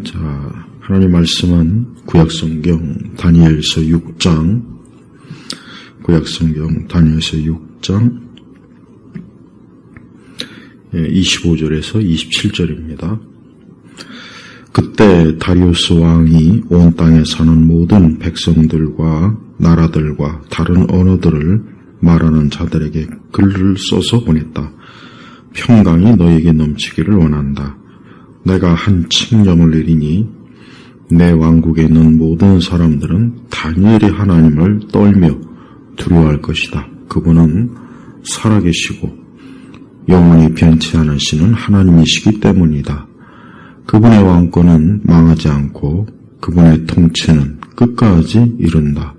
자, 하나님 말씀은 구약성경 다니엘서 6장, 구약성경 다니엘서 6장 25절에서 27절입니다. 그때 다리우스 왕이 온 땅에 사는 모든 백성들과 나라들과 다른 언어들을 말하는 자들에게 글을 써서 보냈다. 평강이 너에게 넘치기를 원한다. 내가 한 칙령을 내리니 내 왕국에 있는 모든 사람들은 다니엘의 하나님을 떨며 두려워할 것이다. 그분은 살아계시고 영원히 변치 않으시는 하나님이시기 때문이다. 그분의 왕권은 망하지 않고 그분의 통치는 끝까지 이른다.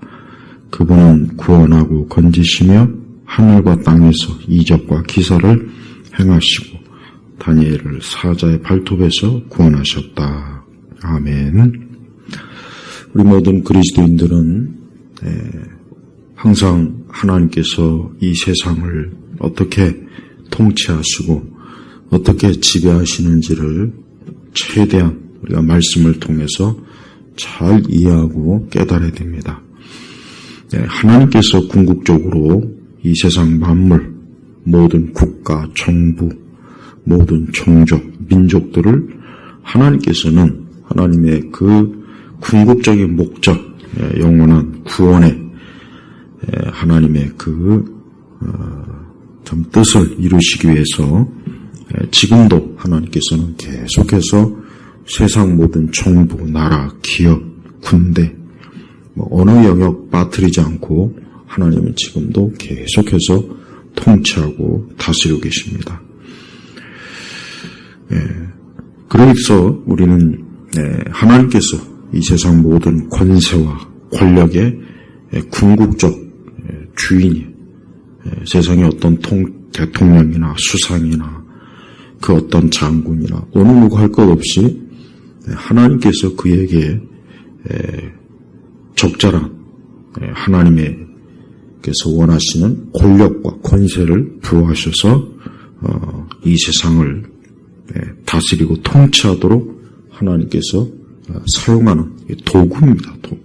그분은 구원하고 건지시며 하늘과 땅에서 이적과 기사를 행하시고 다니엘을 사자의 발톱에서 구원하셨다. 아멘. 우리 모든 그리스도인들은 항상 하나님께서 이 세상을 어떻게 통치하시고 어떻게 지배하시는지를 최대한 우리가 말씀을 통해서 잘 이해하고 깨달아야 됩니다. 하나님께서 궁극적으로 이 세상 만물, 모든 국가, 정부, 모든 종족, 민족들을 하나님께서는 하나님의 그 궁극적인 목적, 영원한 구원의 하나님의 참 뜻을 이루시기 위해서 지금도 하나님께서는 계속해서 세상 모든 정부, 나라, 기업, 군대 어느 영역 빠뜨리지 않고 하나님은 지금도 계속해서 통치하고 다스리고 계십니다. 그래서 우리는 하나님께서 이 세상 모든 권세와 권력의 궁극적 주인이 세상의 어떤 대통령이나 수상이나 그 어떤 장군이나 어느 누구 할 것 없이 하나님께서 그에게 적절한 하나님께서 원하시는 권력과 권세를 부여하셔서 이 세상을 다스리고 통치하도록 하나님께서 사용하는 도구입니다. 도구.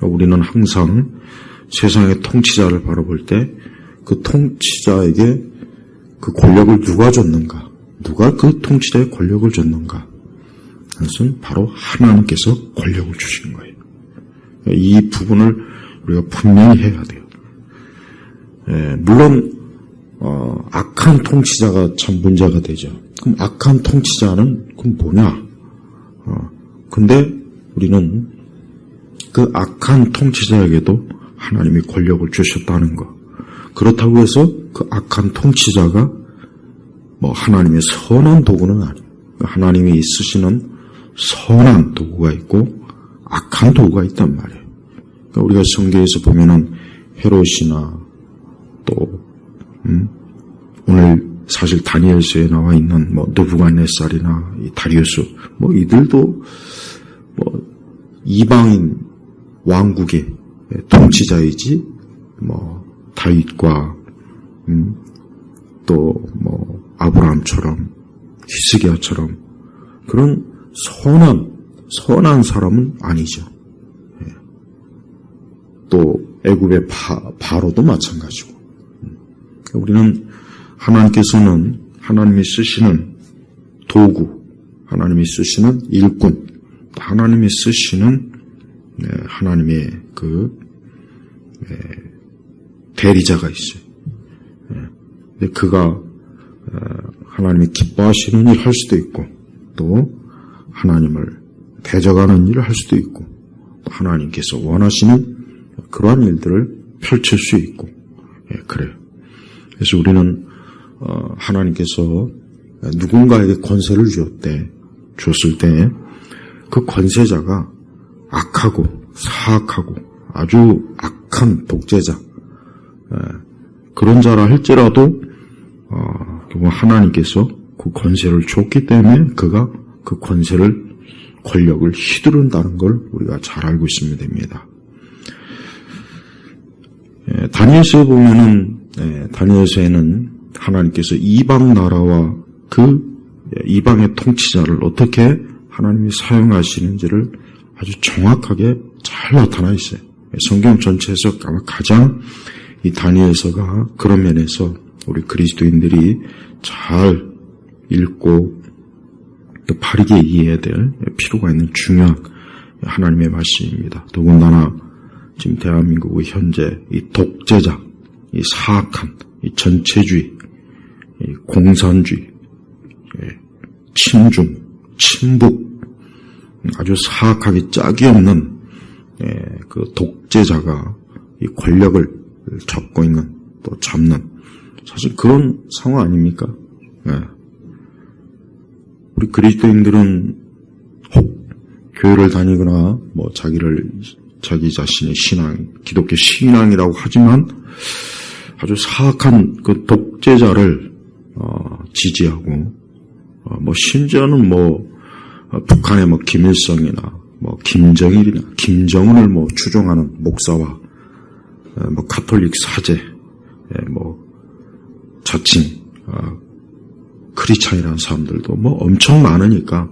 우리는 항상 세상의 통치자를 바라볼 때 그 통치자에게 그 권력을 누가 줬는가? 누가 그 통치자의 권력을 줬는가? 그것은 바로 하나님께서 권력을 주신 거예요. 이 부분을 우리가 분명히 해야 돼요. 물론 악한 통치자가 참 문제가 되죠. 그럼 악한 통치자는 그럼 뭐냐? 근데 우리는 그 악한 통치자에게도 하나님이 권력을 주셨다는 거. 그렇다고 해서 그 악한 통치자가 하나님의 선한 도구는 아니에요. 하나님이 쓰시는 선한 도구가 있고 악한 도구가 있단 말이에요. 그러니까 우리가 성경에서 보면은 헤롯이나 또 오늘 사실 다니엘서에 나와 있는 느부갓네살이나 다리우스 이들도 이방인 왕국의 통치자이지 다윗과 또 아브라함처럼 히스기야처럼 그런 선한 사람은 아니죠. 또 애굽의 바로도 마찬가지고. 우리는 하나님께서는 하나님이 쓰시는 도구, 하나님이 쓰시는 일꾼, 하나님이 쓰시는 하나님의 대리자가 있어요. 근데 그가 하나님이 기뻐하시는 일 할 수도 있고 또 하나님을 대적하는 일을 할 수도 있고 또 하나님께서 원하시는 그러한 일들을 펼칠 수 있고 그래요. 그래서 우리는 하나님께서 누군가에게 권세를 줬을 때 그 권세자가 악하고 사악하고 아주 악한 독재자 그런 자라 할지라도 하나님께서 그 권세를 줬기 때문에 그가 그 권력을 휘두른다는 걸 우리가 잘 알고 있으면 됩니다. 다니엘서에 보면은 다니엘서에는 하나님께서 이방 나라와 그 이방의 통치자를 어떻게 하나님이 사용하시는지를 아주 정확하게 잘 나타나 있어요. 성경 전체에서 아마 가장 이 다니엘서가 그런 면에서 우리 그리스도인들이 잘 읽고 또 바르게 이해해야 될 필요가 있는 중요한 하나님의 말씀입니다. 더군다나 지금 대한민국의 현재 이 독재자, 이 사악한, 이 전체주의, 이 공산주의, 친중, 친북, 아주 사악하게 짝이 없는 그 독재자가 이 권력을 잡고 있는, 또 잡는, 사실 그런 상황 아닙니까? 우리 그리스도인들은 혹 교회를 다니거나 뭐 자기 자신의 신앙, 기독교 신앙이라고 하지만 아주 사악한 그 독재자를 지지하고 뭐 심지어는 뭐 북한의 뭐 김일성이나 뭐 김정일이나 김정은을 뭐 추종하는 목사와 뭐 가톨릭 사제, 뭐 자칭 크리스찬이라는 사람들도 뭐 엄청 많으니까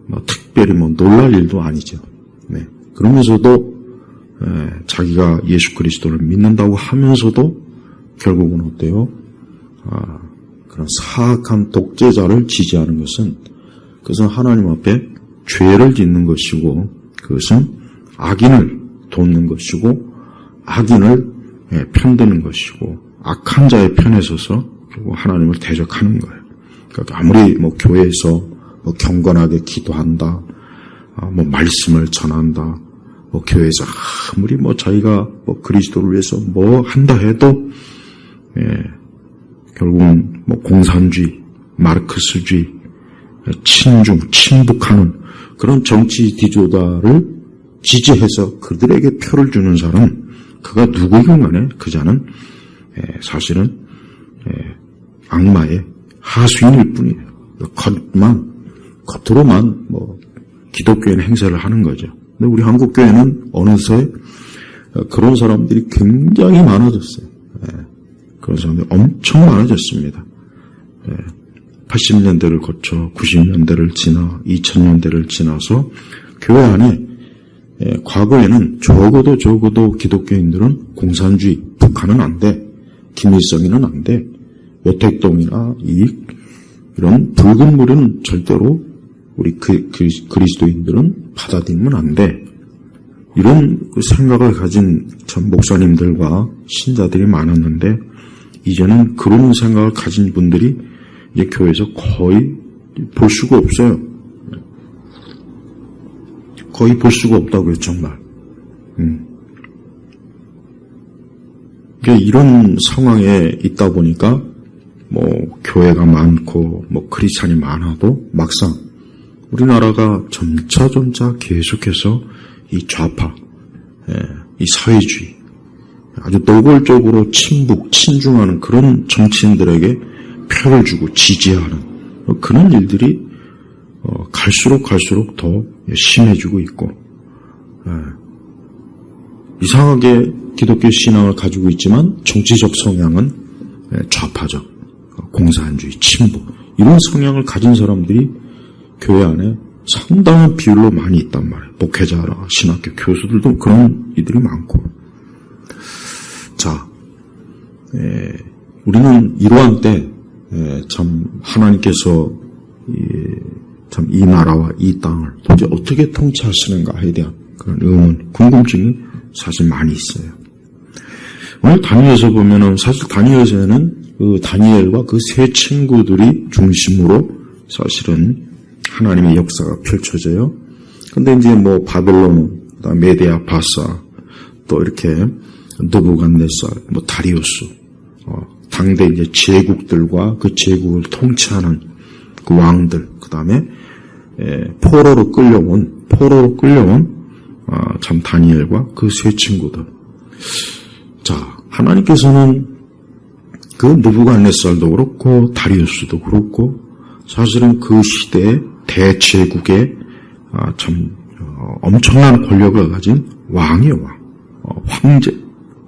뭐 특별히 뭐 놀랄 일도 아니죠. 네. 그러면서도 자기가 예수 그리스도를 믿는다고 하면서도 결국은 어때요? 그런 사악한 독재자를 지지하는 그것은 하나님 앞에 죄를 짓는 것이고, 그것은 악인을 돕는 것이고, 악인을 편드는 것이고, 악한 자의 편에 서서 결국 하나님을 대적하는 거예요. 그러니까 아무리 뭐 교회에서 뭐 경건하게 기도한다, 뭐 말씀을 전한다, 뭐 교회에서 아무리 뭐 자기가 뭐 그리스도를 위해서 뭐 한다 해도 결국은 뭐 공산주의, 마르크스주의, 친중, 친북하는 그런 정치 지도자를 지지해서 그들에게 표를 주는 사람, 그가 누구이건 간에 그 자는 사실은 악마의 하수인일 뿐이에요. 겉으로만 뭐 기독교인 행세를 하는 거죠. 근데 우리 한국 교회는 어느새 그런 사람들이 굉장히 많아졌어요. 그런 사람들이 엄청 많아졌습니다. 80년대를 거쳐 90년대를 지나 2000년대를 지나서 교회 안에 과거에는 적어도 기독교인들은 공산주의, 북한은 안 돼, 김일성이는 안 돼, 여택동이나 이런 붉은 물은 절대로 우리 그리스도인들은 받아들이면 안 돼. 이런 그 생각을 가진 전 목사님들과 신자들이 많았는데, 이제는 그런 생각을 가진 분들이 이제 교회에서 거의 볼 수가 없어요. 거의 볼 수가 없다고요, 정말. 이런 상황에 있다 보니까 뭐 교회가 많고 뭐 크리스찬이 많아도 막상 우리나라가 점차 계속해서 이 좌파, 이 사회주의, 아주 노골적으로 친북, 친중하는 그런 정치인들에게 표를 주고 지지하는 그런 일들이 갈수록 더 심해지고 있고, 이상하게 기독교 신앙을 가지고 있지만 정치적 성향은 좌파적, 공산주의, 친북, 이런 성향을 가진 사람들이 교회 안에 상당한 비율로 많이 있단 말이에요. 목회자라 신학교 교수들도 그런 이들이 많고. 자, 우리는 이러한 때 참 하나님께서 참 이 나라와 이 땅을 도대체 어떻게 통치하시는가에 대한 그런 의문, 궁금증이 사실 많이 있어요. 오늘 다니엘서 보면은 사실 다니엘서에는 그 다니엘과 그 세 친구들이 중심으로 사실은 하나님의 역사가 펼쳐져요. 근데 이제 뭐 바벨론, 그다음 메데아 바사, 또 이렇게 느부갓네살, 뭐 다리우스, 당대 이제 제국들과 그 제국을 통치하는 그 왕들, 그다음에 포로로 끌려온 참 다니엘과 그 세 친구들. 자, 하나님께서는 그 느부갓네살도 그렇고 다리우스도 그렇고 사실은 그 시대의 대제국의 참 엄청난 권력을 가진 왕이에요. 황제,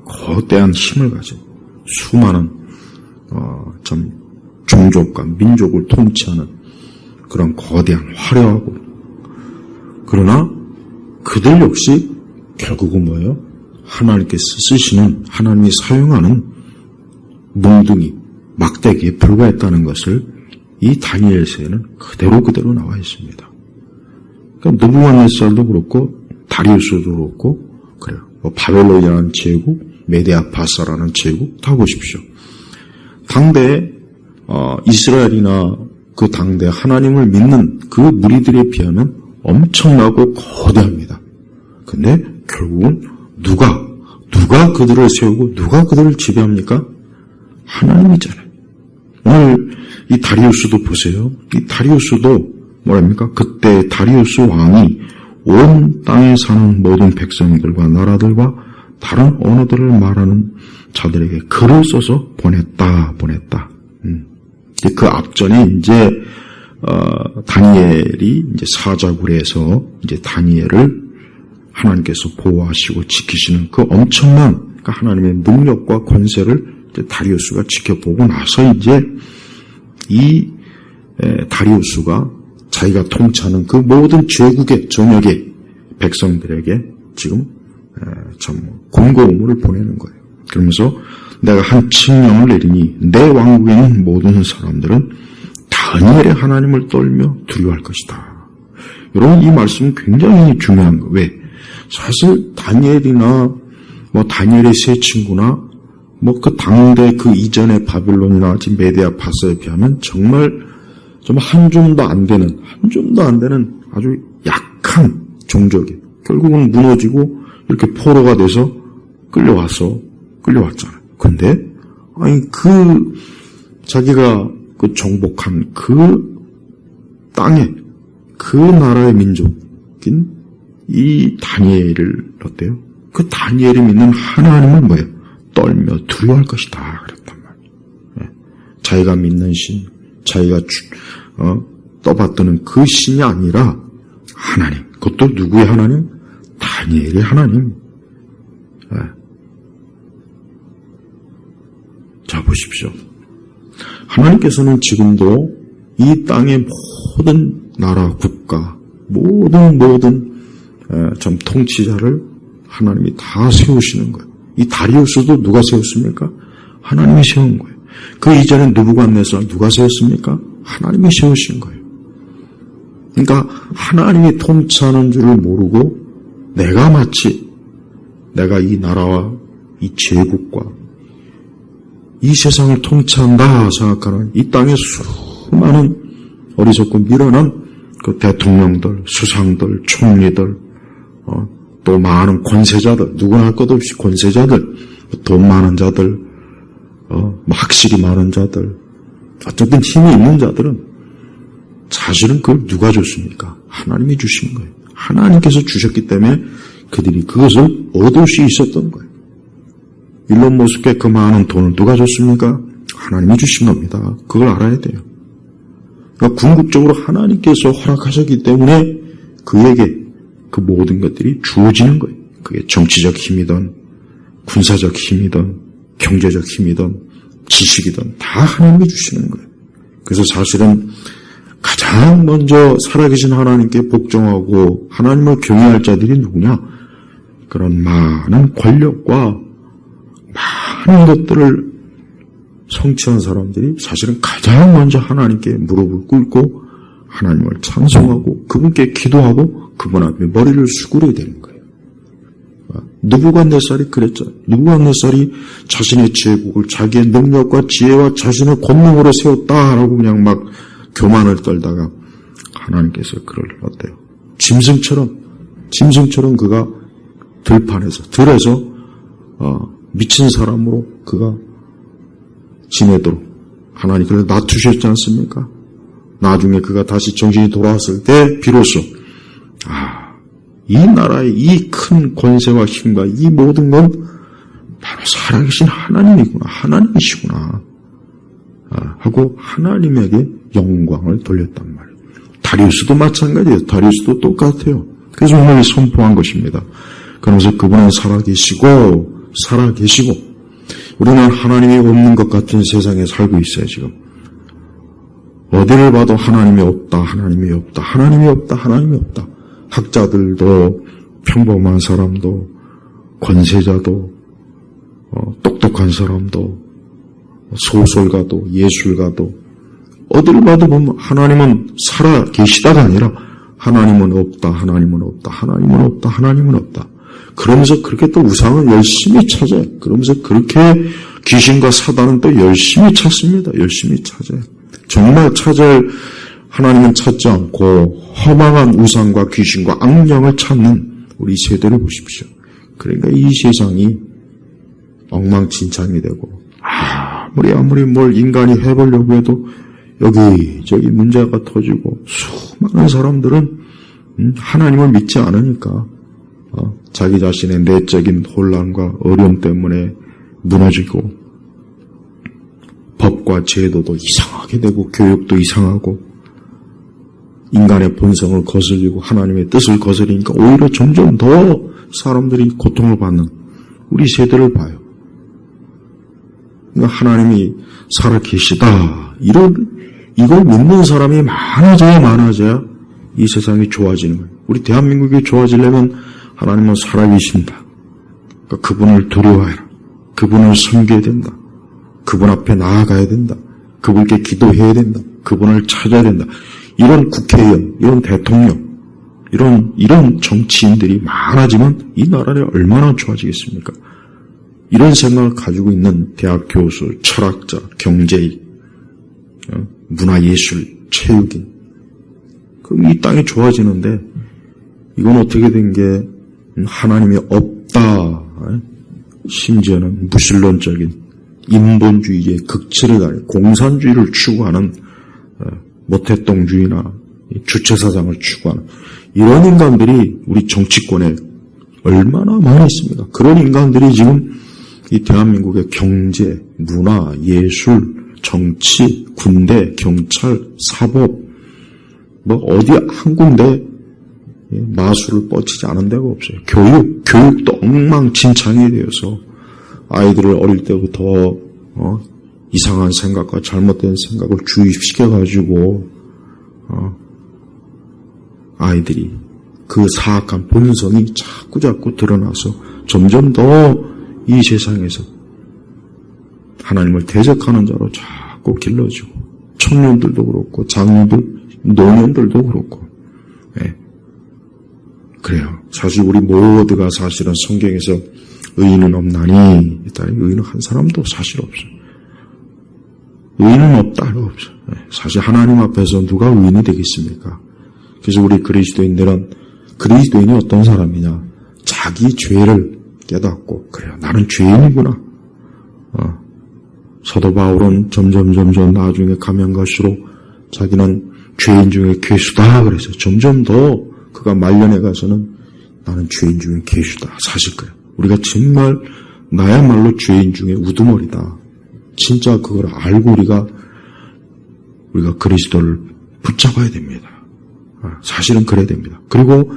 거대한 힘을 가진 수많은 참 종족과 민족을 통치하는 그런 거대한 화려하고 그러나 그들 역시 결국은 뭐예요? 하나님께서 쓰시는, 하나님이 사용하는 몽둥이, 막대기에 불과했다는 것을 이 다니엘서에는 그대로 나와 있습니다. 그러니까 느부갓네살도 그렇고 다리우스도 그렇고 그래요. 바벨론이라는 제국, 메데아파사라는 제국 다 보십시오. 당대 이스라엘이나 그 당대 하나님을 믿는 그 무리들에 비하면 엄청나고 거대합니다. 근데 결국은 누가 그들을 세우고 누가 그들을 지배합니까? 하나님이잖아요. 오늘 이 다리우스도 보세요. 이 다리우스도 뭐랍니까? 그때 다리우스 왕이 온 땅에 사는 모든 백성들과 나라들과 다른 언어들을 말하는 자들에게 글을 써서 보냈다. 그 앞전에 이제 다니엘이 이제 사자굴에서 이제 다니엘을 하나님께서 보호하시고 지키시는 그 엄청난 그러니까 하나님의 능력과 권세를 이제 다리우스가 지켜보고 나서 이제 이 다리우스가 자기가 통치하는 그 모든 제국의 전역의 백성들에게 지금 참 공고음을 보내는 거예요. 그러면서 내가 한 칙령을 내리니 내 왕국에 있는 모든 사람들은 다니엘의 하나님을 떨며 두려워할 것이다. 여러분 이 말씀은 굉장히 중요한 거예요. 왜? 사실 다니엘이나 뭐 다니엘의 세 친구나 뭐 그 당대 그 이전의 바빌론이나 지금 메데아파사에 비하면 정말 좀 한 줌도 안 되는 아주 약한 종족이에요. 결국은 무너지고 이렇게 포로가 돼서 끌려왔잖아요. 근데 아니 그 자기가 그 정복한 그 땅에 그 나라의 민족인 이 다니엘을 어때요? 그 다니엘이 믿는 하나님을 뭐예요? 떨며 두려워할 것이다 그랬단 말이에요. 자기가 믿는 신, 자기가 떠받드는 그 신이 아니라 하나님. 그것도 누구의 하나님? 다니엘의 하나님. 자 보십시오. 하나님께서는 지금도 이 땅의 모든 나라, 국가, 모든 참 통치자를 하나님이 다 세우시는 거예요. 이 다리우스도 누가 세웠습니까? 하나님이 세운 거예요. 그 이전에 느부갓네살 누가 세웠습니까? 하나님이 세우신 거예요. 그러니까 하나님이 통치하는 줄을 모르고 내가 이 나라와 이 제국과 이 세상을 통치한다 생각하는 이 땅의 수많은 어리석고 미련한 그 대통령들, 수상들, 총리들, 또 많은 권세자들, 누구나 할 것 없이 권세자들, 돈 많은 자들, 학식이 많은 자들, 어쨌든 힘이 있는 자들은 사실은 그걸 누가 줬습니까? 하나님이 주신 거예요. 하나님께서 주셨기 때문에 그들이 그것을 얻을 수 있었던 거예요. 일론 머스크에 그 많은 돈을 누가 줬습니까? 하나님이 주신 겁니다. 그걸 알아야 돼요. 그러니까 궁극적으로 하나님께서 허락하셨기 때문에 그에게 그 모든 것들이 주어지는 거예요. 그게 정치적 힘이든 군사적 힘이든 경제적 힘이든 지식이든 다 하나님이 주시는 거예요. 그래서 사실은 가장 먼저 살아계신 하나님께 복종하고 하나님을 경외할 자들이 누구냐? 그런 많은 권력과 많은 것들을 성취한 사람들이 사실은 가장 먼저 하나님께 무릎을 꿇고 하나님을 찬송하고 그분께 기도하고 그분 앞에 머리를 수그려야 되는 거예요. 느부갓네살이 그랬죠. 느부갓네살이 자신의 제국을 자기의 능력과 지혜와 자신의 권능으로 세웠다라고 그냥 막 교만을 떨다가 하나님께서 그를 어때요? 짐승처럼 그가 들에서 미친 사람으로 그가 지내도록 하나님 그를 놔두셨지 않습니까? 나중에 그가 다시 정신이 돌아왔을 때 비로소 이 나라의 이 큰 권세와 힘과 이 모든 건 바로 살아계신 하나님이시구나 하고 하나님에게 영광을 돌렸단 말이에요. 다리우스도 마찬가지예요. 다리우스도 똑같아요. 그래서 오늘 선포한 것입니다. 그러면서 그분은 살아계시고 우리는 하나님이 없는 것 같은 세상에 살고 있어요. 지금 어디를 봐도 하나님이 없다. 학자들도 평범한 사람도 권세자도 똑똑한 사람도 소설가도 예술가도 어디를 봐도 보면 하나님은 살아 계시다가 아니라 하나님은 없다, 하나님은 없다, 하나님은 없다, 하나님은 없다. 그러면서 그렇게 또 우상을 열심히 찾아요. 그러면서 그렇게 귀신과 사단은 또 열심히 찾습니다. 열심히 찾아요. 정말 찾을 하나님은 찾지 않고 허망한 우상과 귀신과 악령을 찾는 우리 세대를 보십시오. 그러니까 이 세상이 엉망진창이 되고 아무리 뭘 인간이 해보려고 해도 여기저기 문제가 터지고 수많은 사람들은 하나님을 믿지 않으니까 자기 자신의 내적인 혼란과 어려움 때문에 무너지고 법과 제도도 이상하게 되고 교육도 이상하고 인간의 본성을 거슬리고 하나님의 뜻을 거스리니까 오히려 점점 더 사람들이 고통을 받는 우리 세대를 봐요. 그러니까 하나님이 살아계시다 이걸 믿는 사람이 많아져야 이 세상이 좋아지는 거예요. 우리 대한민국이 좋아지려면 하나님은 살아계신다. 그러니까 그분을 두려워해라. 그분을 섬겨야 된다. 그분 앞에 나아가야 된다. 그분께 기도해야 된다. 그분을 찾아야 된다. 이런 국회의원, 이런 대통령, 이런 정치인들이 많아지면 이 나라가 얼마나 좋아지겠습니까? 이런 생각을 가지고 있는 대학 교수, 철학자, 경제인, 문화예술, 체육인. 그럼 이 땅이 좋아지는데 이건 어떻게 된 게 하나님이 없다. 심지어는 무신론적인 인본주의의 극치를 가는 공산주의를 추구하는 모태똥주의나 주체사상을 추구하는 이런 인간들이 우리 정치권에 얼마나 많이 있습니까? 그런 인간들이 지금 이 대한민국의 경제, 문화, 예술, 정치, 군대, 경찰, 사법 어디 한 군데 마술을 뻗치지 않은 데가 없어요. 교육도 엉망진창이 되어서 아이들을 어릴 때부터 이상한 생각과 잘못된 생각을 주입시켜가지고 아이들이 그 사악한 본성이 자꾸 드러나서 점점 더 이 세상에서 하나님을 대적하는 자로 자꾸 길러지고 청년들도 그렇고 장년들, 노년들도 그렇고 그래요. 사실 우리 모두가 사실은 성경에서 의인은 없나니 의인은 한 사람도 사실 없어요. 의인은 없다가 없어요. 사실 하나님 앞에서 누가 의인이 되겠습니까? 그래서 우리 그리스도인이 어떤 사람이냐? 자기 죄를 깨닫고 그래요. 나는 죄인이구나. 사도 바울은 점점 나중에 가면 갈수록 자기는 죄인 중에 괴수다 그래서 점점 더 그가 말년에 가서는 나는 죄인 중에 괴수다. 사실 그래요. 우리가 정말 나야말로 죄인 중에 우두머리다. 진짜 그걸 알고 우리가 그리스도를 붙잡아야 됩니다. 사실은 그래야 됩니다. 그리고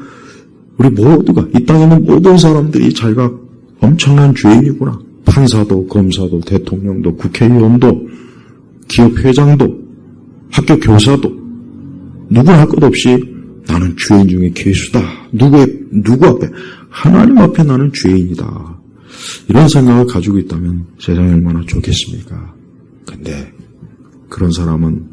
우리 모두가 이 땅에 있는 모든 사람들이 자기가 엄청난 죄인이구나. 판사도 검사도 대통령도 국회의원도 기업 회장도 학교 교사도 누구나 할 것 없이 나는 죄인 중에 괴수다. 누구 앞에? 하나님 앞에 나는 죄인이다. 이런 생각을 가지고 있다면 세상이 얼마나 좋겠습니까? 근데 그런 사람은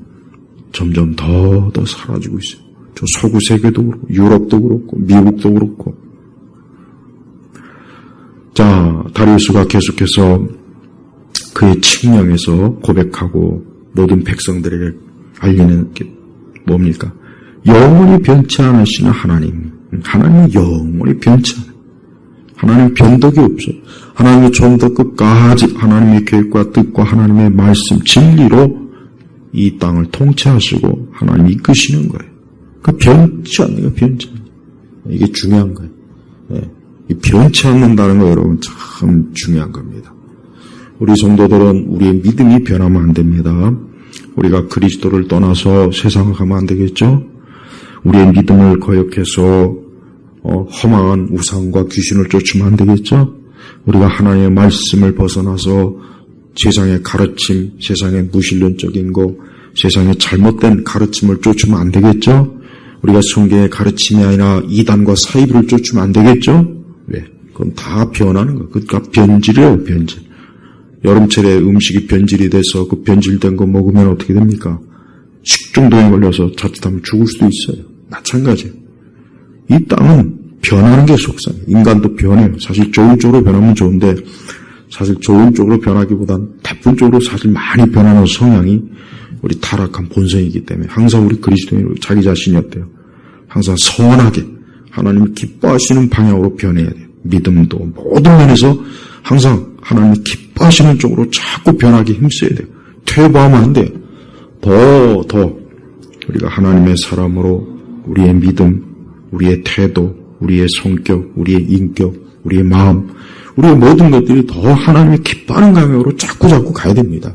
점점 더 사라지고 있어요. 저 서구 세계도 그렇고 유럽도 그렇고 미국도 그렇고. 자, 다리우스가 계속해서 그의 칙령에서 고백하고 모든 백성들에게 알리는 게 뭡니까? 영원히 변치 않으시는 하나님. 하나님은 영원히 변치 않아요. 하나님 변덕이 없어요. 하나님의 처음부터 끝까지 하나님의 계획과 뜻과 하나님의 말씀, 진리로 이 땅을 통치하시고 하나님이 이끄시는 거예요. 그 변치 않는 거, 변치 않는 거. 이게 중요한 거예요. 이 변치 않는다는 거 여러분 참 중요한 겁니다. 우리 성도들은 우리의 믿음이 변하면 안 됩니다. 우리가 그리스도를 떠나서 세상을 가면 안 되겠죠? 우리의 믿음을 거역해서 허망한 우상과 귀신을 쫓으면 안 되겠죠? 우리가 하나님의 말씀을 벗어나서 세상의 가르침, 세상의 무신론적인 거, 세상의 잘못된 가르침을 쫓으면 안 되겠죠? 우리가 성경의 가르침이 아니라 이단과 사이비를 쫓으면 안 되겠죠? 왜? 그건 다 변하는 거예요. 그러니까 변질이에요, 변질. 여름철에 음식이 변질이 돼서 그 변질된 거 먹으면 어떻게 됩니까? 식중독에 걸려서 자칫하면 죽을 수도 있어요. 마찬가지예요. 이 땅은 변하는 게 속성이에요. 인간도 변해요. 사실 좋은 쪽으로 변하면 좋은데 사실 좋은 쪽으로 변하기보단 나쁜 쪽으로 사실 많이 변하는 성향이 우리 타락한 본성이기 때문에 항상 우리 그리스도인으로 자기 자신이 어때요? 항상 선하게 하나님이 기뻐하시는 방향으로 변해야 돼요. 믿음도 모든 면에서 항상 하나님이 기뻐하시는 쪽으로 자꾸 변하게 힘써야 돼요. 퇴보하면 안 돼요. 더 우리가 하나님의 사람으로 우리의 믿음, 우리의 태도, 우리의 성격, 우리의 인격, 우리의 마음, 우리의 모든 것들이 더 하나님이 기뻐하는 방향으로 자꾸 가야 됩니다.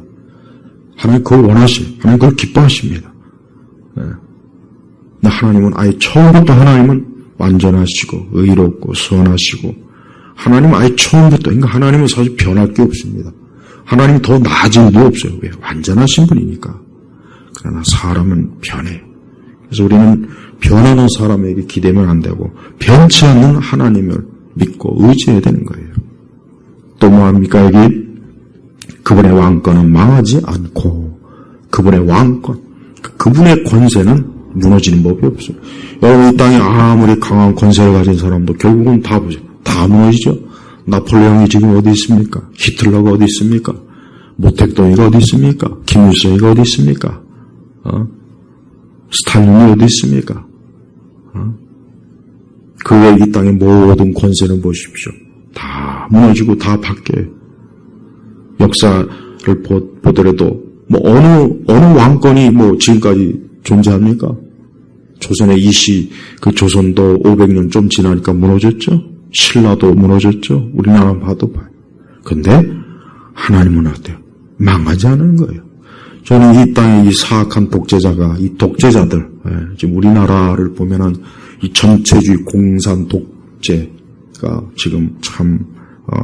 하나님 그걸 원하시고 하나님 그걸 기뻐하십니다. 네. 하나님은 아예 처음부터 하나님은 완전하시고 의롭고 선하시고 하나님은 아예 처음부터 그러니까 하나님은 사실 변할 게 없습니다. 하나님은 더 나아질 게 없어요. 왜? 완전하신 분이니까. 그러나 사람은 변해요. 그래서 우리는 변하는 사람에게 기대면 안 되고 변치 않는 하나님을 믿고 의지해야 되는 거예요. 또 뭐합니까? 여기 그분의 왕권은 망하지 않고 그분의 왕권, 그분의 권세는 무너지는 법이 없어요. 여러분 이 땅에 아무리 강한 권세를 가진 사람도 결국은 다 보죠. 다 무너지죠. 나폴레옹이 지금 어디 있습니까? 히틀러가 어디 있습니까? 모택동이가 어디 있습니까? 김일성이가 어디 있습니까? 스탈린이 어디 있습니까? 그 외 이 땅의 모든 권세는 보십시오. 다 무너지고 다 바뀌어요. 역사를 보더라도 뭐 어느 왕권이 뭐 지금까지 존재합니까? 조선의 이시 그 조선도 500년 좀 지나니까 무너졌죠. 신라도 무너졌죠. 우리나라 봐도 봐요. 근데 하나님은 어때요? 망하지 않은 거예요. 저는 이 땅의 이 사악한 독재자가 이 독재자들 지금 우리나라를 보면은 이 전체주의 공산 독재가 지금 참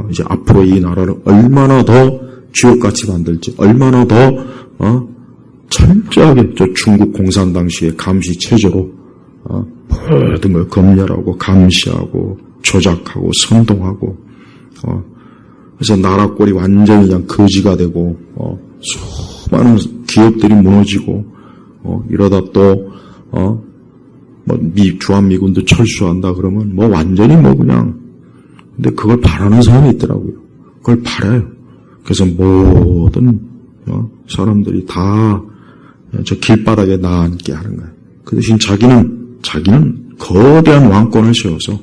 이제 앞으로 이 나라를 얼마나 더 지옥같이 만들지, 얼마나 더 철저하게 저 중국 공산 당시의 감시 체제로 모든 걸 검열하고 감시하고 조작하고 선동하고 그래서 나라 꼴이 완전히 그냥 거지가 되고 수많은 기업들이 무너지고 이러다 또 뭐 주한미군도 철수한다 그러면 뭐 완전히 뭐 그냥 근데 그걸 바라는 사람이 있더라고요. 그걸 바라요. 그래서 모든 사람들이 다 저 길바닥에 나앉게 하는 거예요. 그 대신 자기는 거대한 왕권을 세워서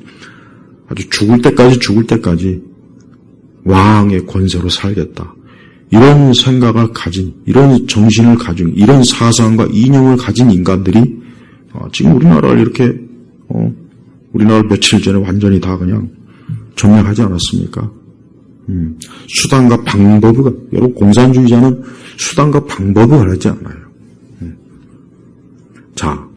아주 죽을 때까지 왕의 권세로 살겠다. 이런 생각을 가진, 이런 정신을 가진, 이런 사상과 이념을 가진 인간들이 지금 우리나라를 이렇게 우리나라 며칠 전에 완전히 다 그냥 점령하지 않았습니까? 수단과 방법을 여러분 공산주의자는 수단과 방법을 하지 않아요. 자,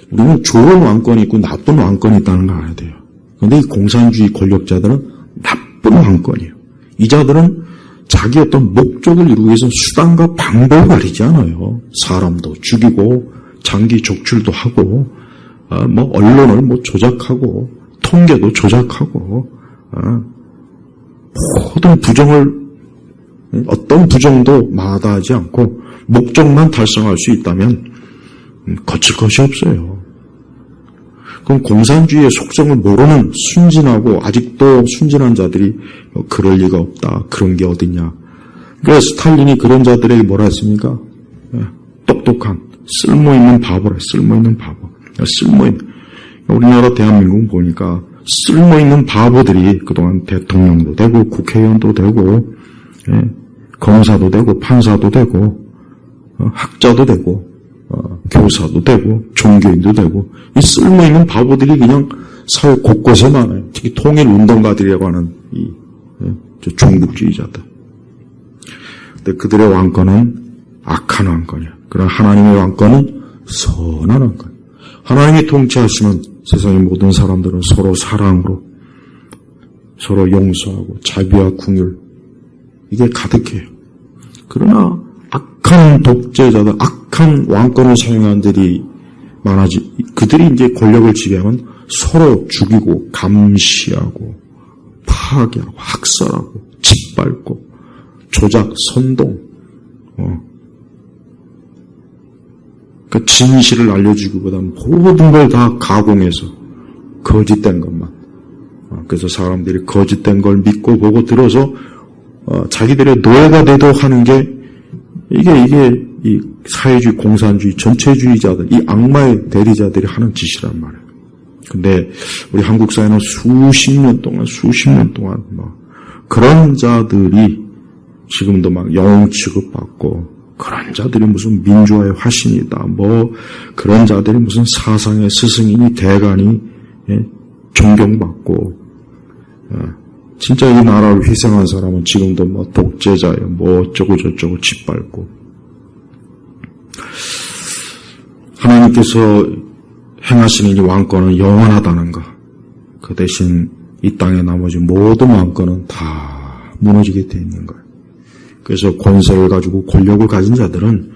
우리는 좋은 왕권이 있고 나쁜 왕권이 있다는 걸 알아야 돼요. 그런데 이 공산주의 권력자들은 나쁜 왕권이에요. 이 자들은 자기 어떤 목적을 이루기 위해서 수단과 방법을 가리지 않아요. 사람도 죽이고 장기 적출도 하고 뭐 언론을 뭐 조작하고 통계도 조작하고 모든 부정을 어떤 부정도 마다하지 않고 목적만 달성할 수 있다면 거칠 것이 없어요. 그럼 공산주의의 속성을 모르는 순진하고 아직도 순진한 자들이 그럴 리가 없다. 그런 게 어딨냐. 그래서 스탈린이 그런 자들에게 뭐라 했습니까? 똑똑한 쓸모있는 바보라. 쓸모있는 바보. 우리나라 대한민국 보니까 쓸모있는 바보들이 그동안 대통령도 되고 국회의원도 되고 검사도 되고 판사도 되고 학자도 되고 교사도 되고 종교인도 되고 이 쓸모있는 바보들이 그냥 사회 곳곳에 많아요. 특히 통일운동가들이라고 하는 이 종북주의자들. 근데 그들의 왕권은 악한 왕권이야. 그러나 하나님의 왕권은 선한 왕권. 하나님이 통치하시면 세상의 모든 사람들은 서로 사랑으로 서로 용서하고 자비와 긍휼 이게 가득해요. 그러나 악한 독재자들, 악한 왕권을 사용한 들이 그들이 이제 권력을 지배하면 서로 죽이고 감시하고 파괴하고 학살하고 짓밟고 조작, 선동, 그 진실을 알려주기보다 모든 걸 다 가공해서 거짓된 것만. 그래서 사람들이 거짓된 걸 믿고 보고 들어서 자기들의 노예가 되도 하는 게 이게 이 사회주의, 공산주의, 전체주의자들, 이 악마의 대리자들이 하는 짓이란 말이에요. 근데 우리 한국 사회는 수십 년 동안 그런 자들이 지금도 막 영웅 취급받고, 그런 자들이 무슨 민주화의 화신이다, 그런 자들이 무슨 사상의 스승이니 대간이 존경받고, 진짜 이 나라를 희생한 사람은 지금도 독재자예요. 어쩌고 저쩌고 짓밟고. 하나님께서 행하시는 이 왕권은 영원하다는 것. 그 대신 이 땅의 나머지 모든 왕권은 다 무너지게 되어 있는 거예요. 그래서 권세를 가지고 권력을 가진 자들은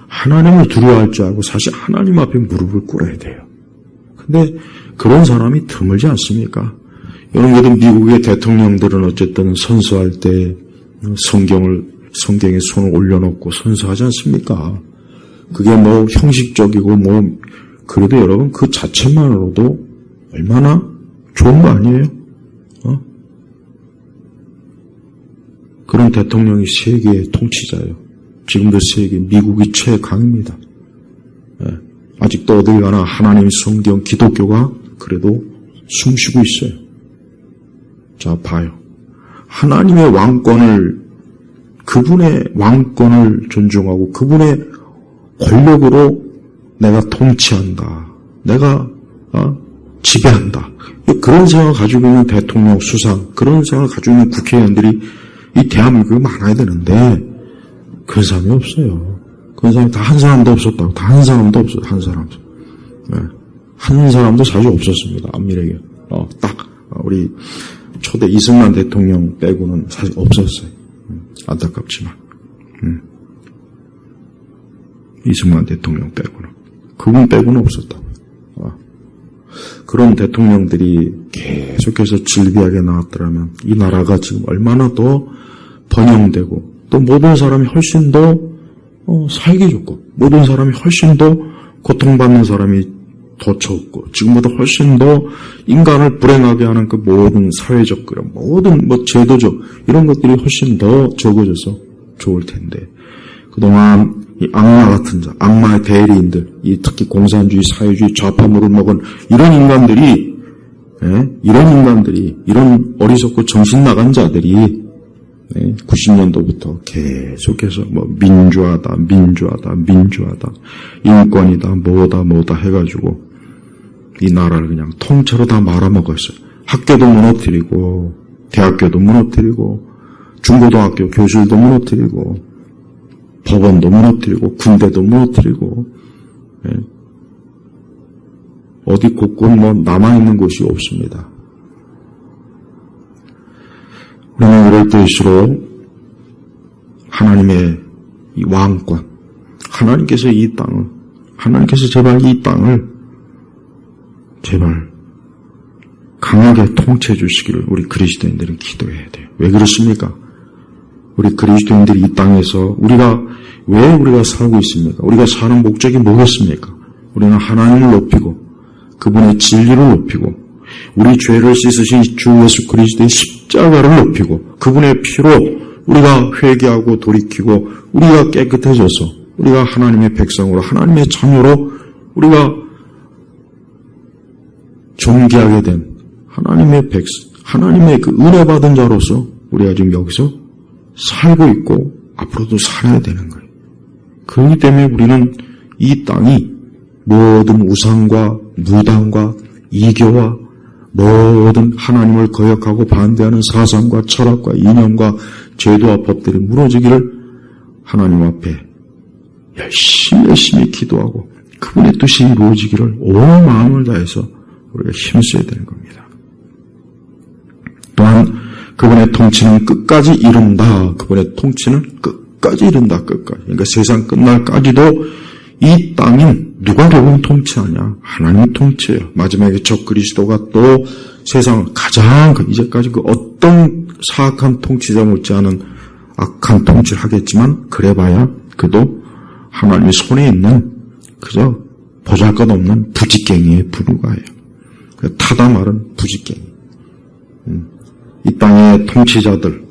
하나님을 두려워할 줄 알고 사실 하나님 앞에 무릎을 꿇어야 돼요. 근데 그런 사람이 드물지 않습니까? 여러분, 미국의 대통령들은 어쨌든 선서할 때 성경에 손을 올려놓고 선서하지 않습니까? 그게 형식적이고 그래도 여러분 그 자체만으로도 얼마나 좋은 거 아니에요? 그런 대통령이 세계의 통치자예요. 지금도 미국이 최강입니다. 아직도 어딜 가나 하나님의 성경, 기독교가 그래도 숨쉬고 있어요. 자, 봐요. 하나님의 그분의 왕권을 존중하고 그분의 권력으로 내가 통치한다. 내가 지배한다. 그런 생각을 가지고 있는 대통령, 수상, 그런 생각을 가지고 있는 국회의원들이 이 대한민국에 많아야 되는데 그런 사람이 없어요. 그런 사람이 다 한 사람도 없었다고. 다 한 사람도 없어요. 한 사람도. 한 사람도 사실 없었습니다. 안미래게. 딱 우리 초대 이승만 대통령 빼고는 사실 없었어요. 안타깝지만. 이승만 대통령 빼고는. 그분 빼고는 없었다고요. 그런 대통령들이 계속해서 질비하게 나왔더라면 이 나라가 지금 얼마나 더 번영되고 또 모든 사람이 훨씬 더 살기 좋고 모든 사람이 훨씬 더 고통받는 사람이 더 적고 지금보다 훨씬 더 인간을 불행하게 하는 그 모든 사회적 그런 모든 제도적 이런 것들이 훨씬 더 적어져서 좋을 텐데 그동안 이 악마 같은 자, 악마의 대리인들, 특히 공산주의, 사회주의, 좌파물을 먹은 이런 인간들이, 이런 어리석고 정신 나간 자들이 90년도부터 계속해서 민주화다, 인권이다, 뭐다 해가지고 이 나라를 그냥 통째로 다 말아먹었어요. 학교도 무너뜨리고, 대학교도 무너뜨리고, 중고등학교 교실도 무너뜨리고, 법원도 무너뜨리고 군대도 무너뜨리고 어디 곳곳 남아있는 곳이 없습니다. 우리는 이럴 때일수록 하나님의 이 왕권, 하나님께서 제발 이 땅을 제발 강하게 통치해 주시기를 우리 그리스도인들은 기도해야 돼요. 왜 그렇습니까? 우리 그리스도인들이 이 땅에서 왜 우리가 살고 있습니까? 우리가 사는 목적이 뭐겠습니까? 우리는 하나님을 높이고 그분의 진리를 높이고 우리 죄를 씻으신 주 예수 그리스도의 십자가를 높이고 그분의 피로 우리가 회개하고 돌이키고 우리가 깨끗해져서 우리가 하나님의 백성으로 하나님의 자녀로 우리가 존귀하게 된 하나님의 그 은혜 받은 자로서 우리가 지금 여기서 살고 있고 앞으로도 살아야 되는 거예요. 그렇기 때문에 우리는 이 땅이 모든 우상과 무당과 이교와 모든 하나님을 거역하고 반대하는 사상과 철학과 이념과 제도와 법들이 무너지기를 하나님 앞에 열심히 기도하고 그분의 뜻이 이루어지기를 온 마음을 다해서 우리가 힘써야 되는 겁니다. 또한 그분의 통치는 끝까지 이룬다. 그분의 통치는 끝까지 이룬다. 끝까지. 그러니까 세상 끝날까지도 이 땅은 누가 결국은 통치하냐? 하나님이 통치해요. 마지막에 적 그리스도가 또 세상을 가장 이제까지 그 어떤 사악한 통치자 못지않은 악한 통치를 하겠지만 그래봐야 그도 하나님의 손에 있는 그저 보잘것없는 부지깽이에 불과해요. 타다 말은 부지깽이. 이 땅의 통치자들,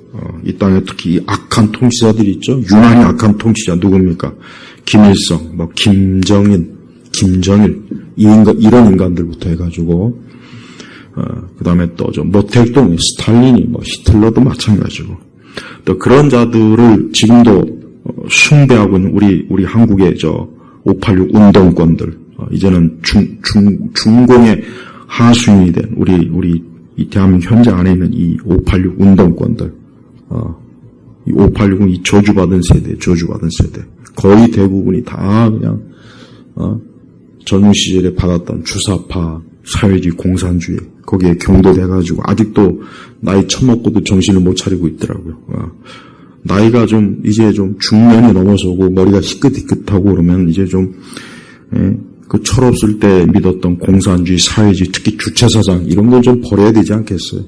이 땅에 특히 이 악한 통치자들이 있죠. 유난히 악한 통치자 누굽니까? 김일성, 김정인, 김정일 이런 인간들부터 해가지고 그 다음에 또 모택동, 스탈린이 히틀러도 마찬가지고 또 그런 자들을 지금도 숭배하고 있는 우리 한국의 586 운동권들 이제는 중공의 하수인이 된 우리 이 대한민국 현재 안에 있는 이 586 운동권들 이 586은 이 저주받은 세대 거의 대부분이 다 그냥 젊은 시절에 받았던 주사파 사회주의 공산주의 거기에 경도돼가지고 아직도 나이 처먹고도 정신을 못 차리고 있더라고요. 나이가 이제 중년이 넘어서고 머리가 희끗희끗하고 그러면 이제 그 철없을 때 믿었던 공산주의 사회주의 특히 주체사상 이런 걸 좀 버려야 되지 않겠어요?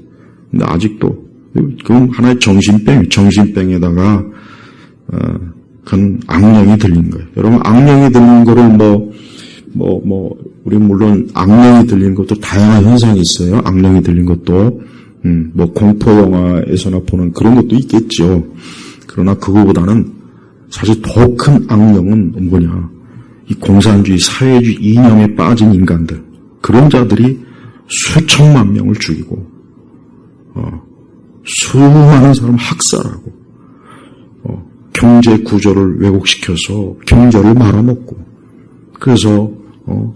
근데 아직도 그건 하나의 정신병에다가 그건 악령이 들린 거예요. 여러분 악령이 들린 거를 우리 물론 악령이 들린 것도 다양한 현상이 있어요. 악령이 들린 것도 공포 영화에서나 보는 그런 것도 있겠죠. 그러나 그거보다는 사실 더 큰 악령은 뭐냐? 이 공산주의, 사회주의 이념에 빠진 인간들, 그런 자들이 수천만 명을 죽이고, 수많은 사람을 학살하고, 경제 구조를 왜곡시켜서 경제를 말아먹고, 그래서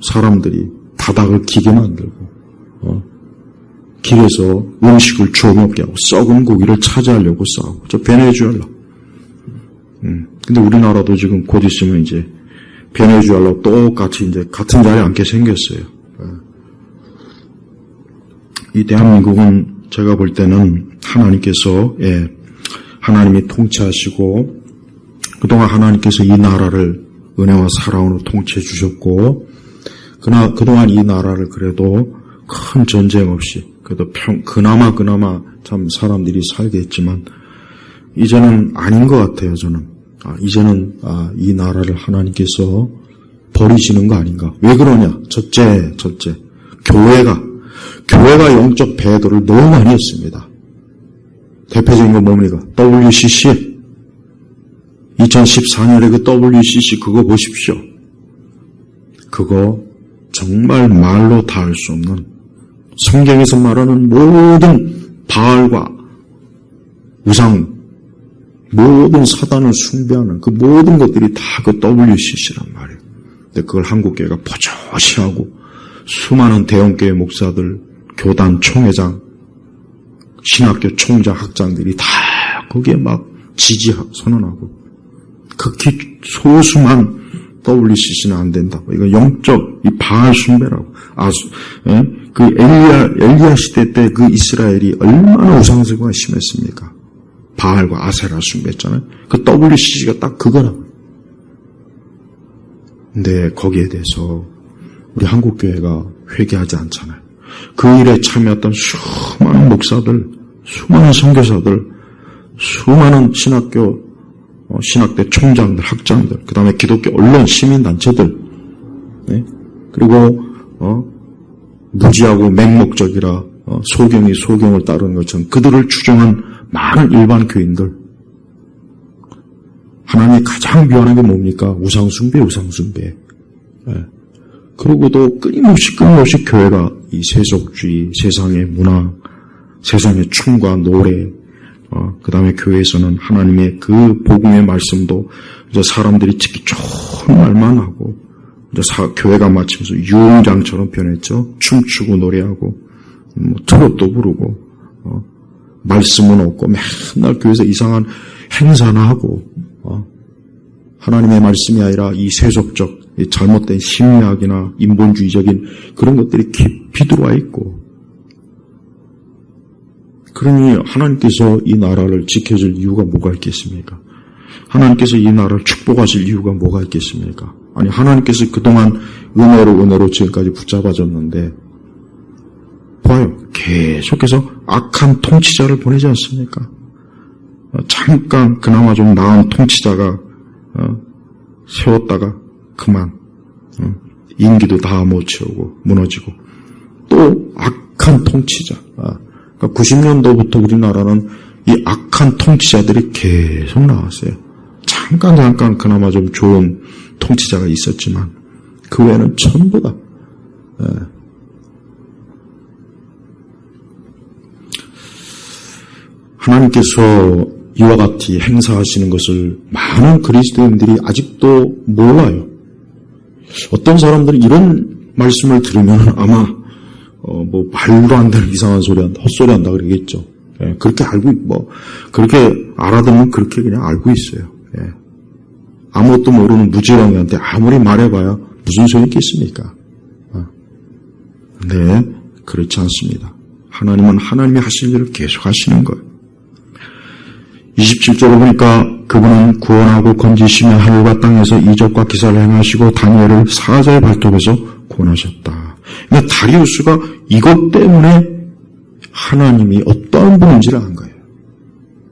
사람들이 바닥을 기게 만들고, 길에서 음식을 주워 먹게 하고, 썩은 고기를 차지하려고 싸우고, 베네수엘라. 근데 우리나라도 지금 곧 있으면 이제 베네수엘라 똑같이 이제 같은 자리에 앉게 생겼어요. 이 대한민국은 제가 볼 때는 하나님께서 하나님이 통치하시고 그동안 하나님께서 이 나라를 은혜와 사랑으로 통치해 주셨고 그동안 이 나라를 그래도 큰 전쟁 없이 그래도 그나마 참 사람들이 살게 했지만 이제는 아닌 것 같아요. 저는 이제는 이 나라를 하나님께서 버리시는 거 아닌가? 왜 그러냐? 첫째 교회가 영적 배도를 너무 많이 했습니다. 대표적인 건 뭡니까? WCC 2014년에 그 WCC 그거 보십시오. 그거 정말 말로 다 할 수 없는 성경에서 말하는 모든 바알과 우상 모든 사단을 숭배하는 그 모든 것들이 다 그 WCC란 말이에요. 근데 그걸 한국교회가 버젓이하고 수많은 대형교회 목사들, 교단 총회장, 신학교 총장, 학장들이 다 거기에 막 선언하고 극히 소수만 WCC는 안 된다. 이거 영적 이 바알 숭배라고. 그 엘리야 시대 때 그 이스라엘이 얼마나 우상숭배가 심했습니까? 바알과 아세라 숭배했잖아요. 그 WCC가 딱 그거라고. 근데 거기에 대해서 우리 한국교회가 회개하지 않잖아요. 그 일에 참여했던 수많은 목사들, 수많은 선교사들, 수많은 신학대 총장들, 학장들, 그 다음에 기독교 언론, 시민단체들, 네? 그리고 무지하고 맹목적이라 소경이 소경을 따르는 것처럼 그들을 추종한 많은 일반 교인들. 하나님이 가장 미워하는 게 뭡니까? 우상숭배. 네. 그러고도 끊임없이 교회가 이 세속주의, 세상의 문화, 세상의 춤과 노래, 그 다음에 교회에서는 하나님의 그 복음의 말씀도 이제 사람들이 듣기 좋은 말만 하고, 이제 교회가 마치면서 유흥장처럼 변했죠. 춤추고 노래하고, 트롯도 부르고, 말씀은 없고, 맨날 교회에서 이상한 행사나 하고, 하나님의 말씀이 아니라 이 세속적, 이 잘못된 심리학이나 인본주의적인 그런 것들이 깊이 들어와 있고, 그러니 하나님께서 이 나라를 지켜줄 이유가 뭐가 있겠습니까? 하나님께서 이 나라를 축복하실 이유가 뭐가 있겠습니까? 아니, 하나님께서 그동안 은혜로 지금까지 붙잡아줬는데, 봐요. 계속해서 악한 통치자를 보내지 않습니까? 잠깐 그나마 좀 나은 통치자가 세웠다가 그만 임기도 다 못 채우고 무너지고, 또 악한 통치자. 그러니까 90년도부터 우리나라는 이 악한 통치자들이 계속 나왔어요. 잠깐 그나마 좀 좋은 통치자가 있었지만 그 외에는 전부 다 하나님께서 이와 같이 행사하시는 것을 많은 그리스도인들이 아직도 몰라요. 어떤 사람들은 이런 말씀을 들으면 아마 뭐 말도 안 되는 이상한 소리 한다, 헛소리 한다 그러겠죠. 예, 그렇게 그렇게 알아듣는 그렇게 그냥 알고 있어요. 예. 아무것도 모르는 무지렁이한테 아무리 말해봐야 무슨 소용이 있겠습니까? 네, 그렇지 않습니다. 하나님은 하나님이 하실 일을 계속 하시는 거예요. 27절을 보니까 그분은 구원하고 건지시며 하늘과 땅에서 이적과 기사를 행하시고 다니엘을 사자의 발톱에서 구원하셨다. 그러니까 다리우스가 이것 때문에 하나님이 어떠한 분인지를 안 거예요.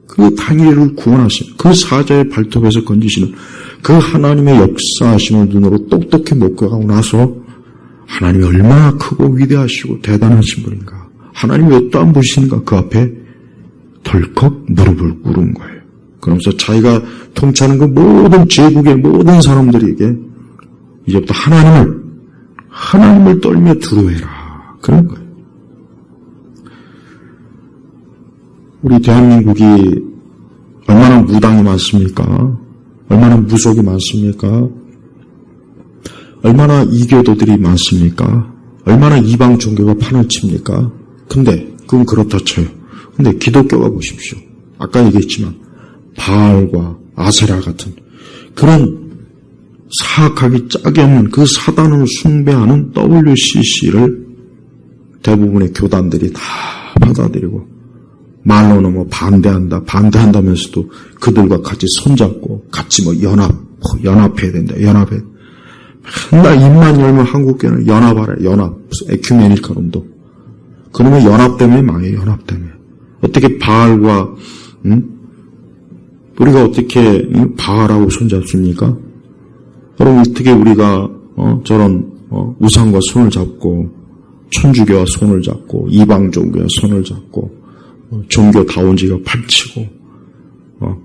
그 다니엘을 구원하시는, 그 사자의 발톱에서 건지시는 그 하나님의 역사하심을 눈으로 똑똑히 목격하고 나서 하나님이 얼마나 크고 위대하시고 대단하신 분인가, 하나님이 어떠한 분이신가 그 앞에 덜컥 무릎을 꿇은 거예요. 그러면서 자기가 통치하는 그 모든 제국의 모든 사람들에게 이제부터 하나님을 떨며 두려워해라, 그런 거예요. 우리 대한민국이 얼마나 무당이 많습니까? 얼마나 무속이 많습니까? 얼마나 이교도들이 많습니까? 얼마나 이방 종교가 판을 칩니까? 근데 그건 그렇다 쳐요. 근데 기독교가 보십시오. 아까 얘기했지만 바알과 아세라 같은 그런 사악하기 짝이 없는 그 사단을 숭배하는 WCC를 대부분의 교단들이 다 받아들이고, 말로는 뭐 반대한다면서도 그들과 같이 손잡고 같이 뭐 연합해야 된다. 맨날 입만 열면 한국교회는 연합하래. 무슨 에큐메니카 놈도. 그러면 연합 때문에 망해요. 연합 때문에. 어떻게 바알과 우리가 어떻게 바알하고 손잡습니까? 그럼 어떻게 우리가 저런 우상과 손을 잡고, 천주교와 손을 잡고, 이방 종교와 손을 잡고, 종교다운지가 판치고,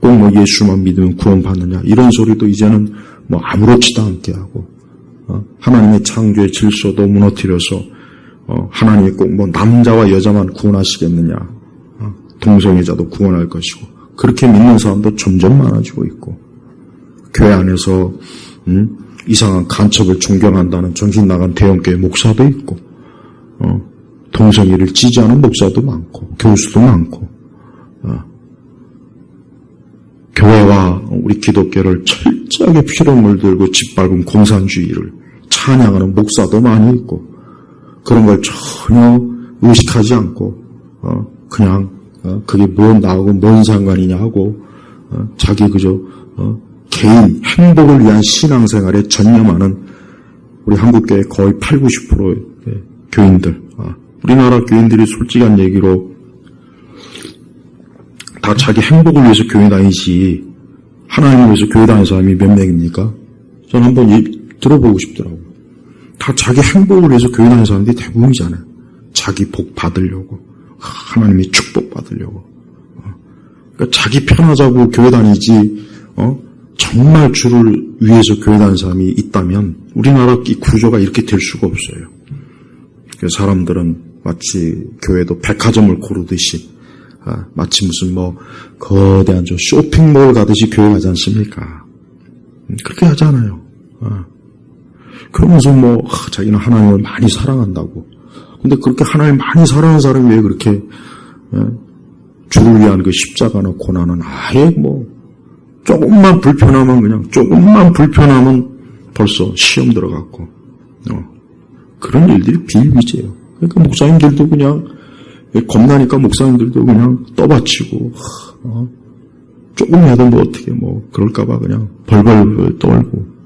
꼭 뭐 예수만 믿으면 구원받느냐, 이런 소리도 이제는 뭐 아무렇지도 않게 하고, 하나님의 창조의 질서도 무너뜨려서 하나님이 꼭 뭐 남자와 여자만 구원하시겠느냐, 동성애자도 구원할 것이고, 그렇게 믿는 사람도 점점 많아지고 있고, 교회 안에서 이상한 간첩을 존경한다는 정신 나간 대형교회 목사도 있고, 동성애를 지지하는 목사도 많고, 교수도 많고, 교회와 우리 기독교를 철저하게 피로 물들고 짓밟은 공산주의를 찬양하는 목사도 많이 있고, 그런 걸 전혀 의식하지 않고 그냥 그게 나하고 뭔 상관이냐 하고 자기 그저 개인 행복을 위한 신앙생활에 전념하는 우리 한국교회 거의 80-90%의 교인들, 우리나라 교인들이 솔직한 얘기로 다 자기 행복을 위해서 교회 다니지 하나님을 위해서 교회 다니는 사람이 몇 명입니까? 저는 한번 들어보고 싶더라고요. 다 자기 행복을 위해서 교회 다니는 사람들이 대부분이잖아요. 자기 복 받으려고, 하나님의 축복 받으려고. 그러니까 자기 편하자고 교회 다니지, 정말 주를 위해서 교회 다니는 사람이 있다면 우리나라 이 구조가 이렇게 될 수가 없어요. 그래서 사람들은 마치 교회도 백화점을 고르듯이, 마치 무슨 뭐 거대한 저 쇼핑몰 가듯이 교회 가지 않습니까? 그렇게 하잖아요. 그러면서 뭐 자기는 하나님을 많이 사랑한다고. 근데 그렇게 하나님을 많이 사랑하는 사람이 왜 그렇게 주를 위한 그 십자가나 고난은 아예 뭐 조금만 불편하면 벌써 시험 들어갔고, 그런 일들이 비일비재해요. 그러니까 목사님들도 그냥 겁나니까 목사님들도 그냥 떠받치고, 조금이라도 뭐 어떻게 뭐 그럴까봐 그냥 벌벌 떨고.